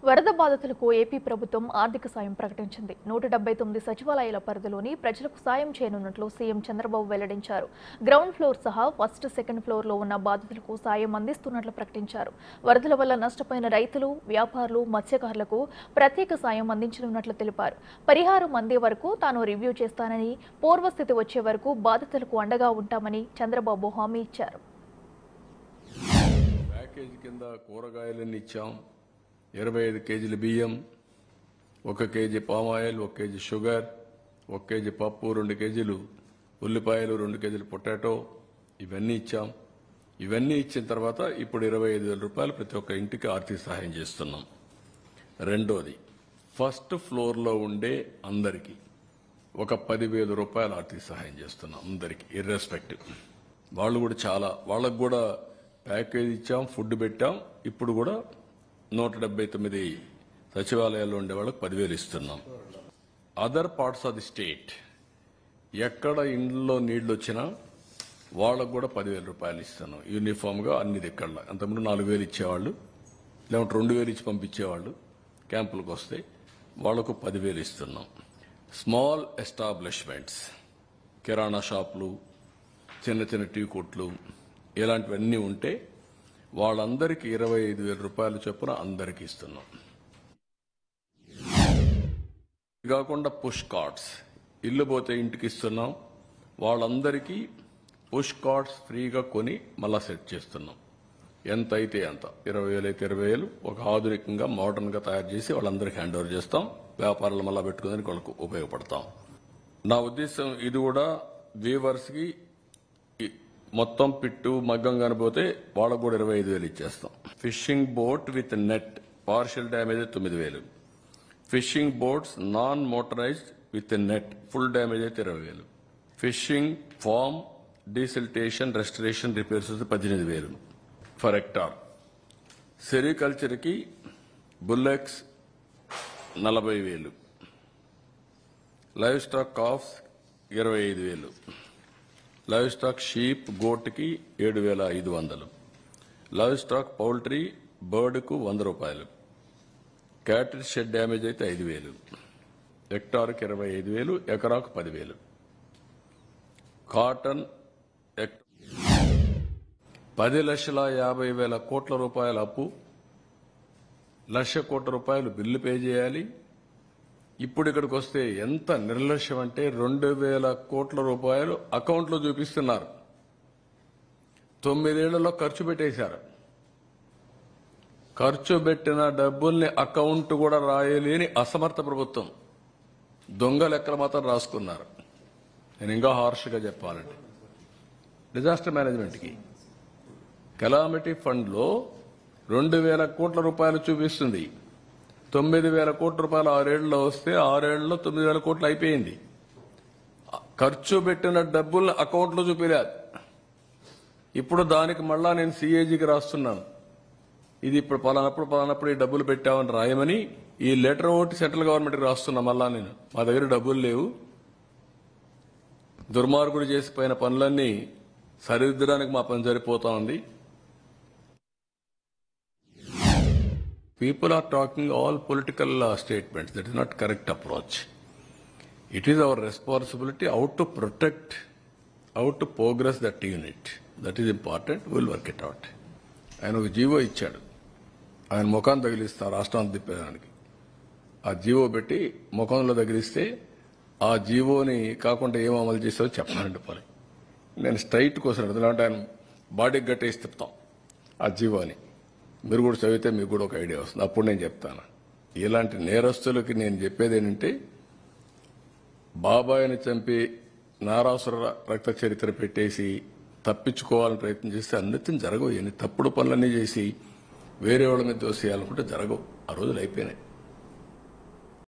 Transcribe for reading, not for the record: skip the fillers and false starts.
వరద బాధితులకు ఏపీ ప్రభుత్వం ఆర్థిక సాయం ప్రకటించింది. 179 సచివాలయాల పరిధిలోని ప్రజలకు సాయం చేయనున్నట్లు సీఎం చంద్రబాబు వెల్లడించారు. గ్రౌండ్ ఫ్లోర్ సహా ఫస్ట్, సెకండ్ ఫ్లోర్లో ఉన్న బాధితులకు సాయం అందిస్తున్నట్లు ప్రకటించారు. వరదల వల్ల నష్టపోయిన రైతులు, వ్యాపారులు, మత్స్యకారులకు ప్రత్యేక సాయం అందించనున్నట్లు తెలిపారు. పరిహారం అందే వరకు తాను రివ్యూ చేస్తానని, పూర్వస్థితి వచ్చే వరకు బాధితులకు అండగా ఉంటామని చంద్రబాబు హామీ ఇచ్చారు. ప్యాకేజీ కింద కూరగాయలన్నీ ఇచ్చాం. 25 కేజీల బియ్యం, 1 KG palm oil, 1 KG sugar, 1 KG పప్పు, 2 కేజీలు ఉల్లిపాయలు, 2 కేజీలు పొటాటో, ఇవన్నీ ఇచ్చాం. ఇవన్నీ ఇచ్చిన తర్వాత ఇప్పుడు 25,000 రూపాయలు ప్రతి ఒక్క ఇంటికి ఆర్థిక సహాయం చేస్తున్నాం. రెండోది, ఫస్ట్ ఫ్లోర్లో ఉండే అందరికీ ఒక 10,000 రూపాయలు ఆర్థిక సహాయం చేస్తున్నాం. అందరికీ ఇర్రెస్పెక్టివ్. వాళ్ళకు కూడా ప్యాకేజ్ ఇచ్చాం, ఫుడ్ పెట్టాం. ఇప్పుడు కూడా 179 సచివాలయాల్లో ఉండే వాళ్ళకి 10,000 ఇస్తున్నాం. Other parts of the state ఎక్కడ ఇండ్లలో నీళ్లు వచ్చినా వాళ్ళకు కూడా 10,000 రూపాయలు ఇస్తున్నాం. యూనిఫామ్గా అన్ని దిక్కల్లో. అంతకుముందు 4,000 ఇచ్చేవాళ్ళు, లేకుంటే 2,000 ఇచ్చి పంపించేవాళ్ళు. క్యాంపులకు వస్తే వాళ్లకు 10,000 ఇస్తున్నాం. స్మాల్ ఎస్టాబ్లిష్మెంట్స్, కిరాణా షాపులు, చిన్న చిన్న టీ కొట్లు, ఇలాంటివన్నీ ఉంటే వాళ్ళందరికీ 25,000 రూపాయలు చొప్పున అందరికీ ఇస్తున్నాం. కాకుండా పుష్ కార్డ్స్, ఇల్లు పోతే ఇంటికి ఇస్తున్నాం. వాళ్ళందరికీ పుష్ కార్డ్స్ ఫ్రీగా కొని మళ్ళా సెట్ చేస్తున్నాం. ఎంత అయితే అంత, 20,000 అయితే 20,000 ఒక ఆధునికంగా మోడర్న్గా తయారు చేసి వాళ్ళందరికీ హ్యాండ్ ఓవర్ చేస్తాం. వ్యాపారాలు మళ్ళా పెట్టుకునేందుకు వాళ్ళకు ఉపయోగపడతాం. నా ఉద్దేశం ఇది కూడా వీవర్స్కి మొత్తం పిట్టు మగ్గం కనిపోతే వాళ్ళకు కూడా 25,000 ఇచ్చేస్తాం. Fishing boat with net partial damage 9,000. Fishing boats non motorized with net full damage అయితే 20,000. Fishing farm desiltation restoration repairs 18,000 per hectare. సెరికల్చర్కి bullocks 40,000. Livestock calves 25,000. Livestock sheep, గోట్కి 7,500. లైవ్ స్టాక్ పౌల్ట్రీ, బర్డ్కు 100 రూపాయలు. Cattle shed damage అయితే 5,000. హెక్టార్కి 25,000, ఎకరాకు 10,000. Cotton 10,50,000 కోట్ల రూపాయల అప్పు, 1,00,000 కోట్ల రూపాయలు బిల్లు పే చేయాలి. ఇప్పుడు ఇక్కడికి వస్తే ఎంత నిర్లక్ష్యం అంటే 2,000 కోట్ల రూపాయలు అకౌంట్లో చూపిస్తున్నారు. 9 ఏళ్లలో ఖర్చు పెట్టేశారు. ఖర్చు పెట్టిన డబ్బుల్ని అకౌంట్ కూడా రాయలేని అసమర్థ ప్రభుత్వం. దొంగ లెక్కలు మాత్రం రాసుకున్నారు. నేను ఇంకా హార్ష్గా చెప్పాలంటే డిజాస్టర్ మేనేజ్మెంట్కి కెలామిటీ ఫండ్లో 2,000 కోట్ల రూపాయలు చూపిస్తుంది. 9,000 కోట్ల రూపాయలు 6 ఏళ్లలో వస్తే 6 ఏళ్లలో 9,000 కోట్లు అయిపోయింది. ఖర్చు పెట్టిన డబ్బుల్ని అకౌంట్లో చూపించలేదు. ఇప్పుడు దానికి మళ్ళా నేను సిఏజీకి రాస్తున్నాను. ఇది ఇప్పుడు పలానప్పుడు ఈ డబ్బులు పెట్టామని రాయమని ఈ లెటర్ ఒకటి సెంట్రల్ గవర్నమెంట్కి రాస్తున్నా. మళ్ళా నేను మా దగ్గర డబ్బులు లేవు, దుర్మార్గుడు చేసిపోయిన పనులన్నీ సరిదిద్దడానికి మా పని సరిపోతా ఉంది. People are talking all political statements. That is not correct approach. It is our responsibility how to protect, how to progress that unit. That is important. We will work it out. ఆయన ఒక GO ఇచ్చాడు. ఆయన ముఖాన్ని తగిలిస్తారు రాష్ట్రాన్ని తిప్పేదానికి. ఆ GO పెట్టి ముఖంలో తగిలిస్తే ఆ జీవోని కాకుండా ఏం అమలు చేస్తారో చెప్పాలంటే పని. నేను స్ట్రైట్ కోసం అంటే ఆయన బాడీకి గట్టేసి తిప్పుతాం ఆ జీవోని. మీరు కూడా చదివితే మీకు కూడా ఒక ఐడియా వస్తుంది. అప్పుడు నేను చెప్తాను. ఇలాంటి నేరస్తులకి నేను చెప్పేది ఏంటంటే, బాబాయిని చంపి నారాసుర రక్త చరిత్ర పెట్టేసి తప్పించుకోవాలని ప్రయత్నం చేస్తే అన్నిటిని జరగవు. ఎన్ని తప్పుడు పనులన్నీ చేసి వేరే వాళ్ళ మీద దోసేయాలనుకుంటే జరగవు. ఆ రోజులు అయిపోయినాయి.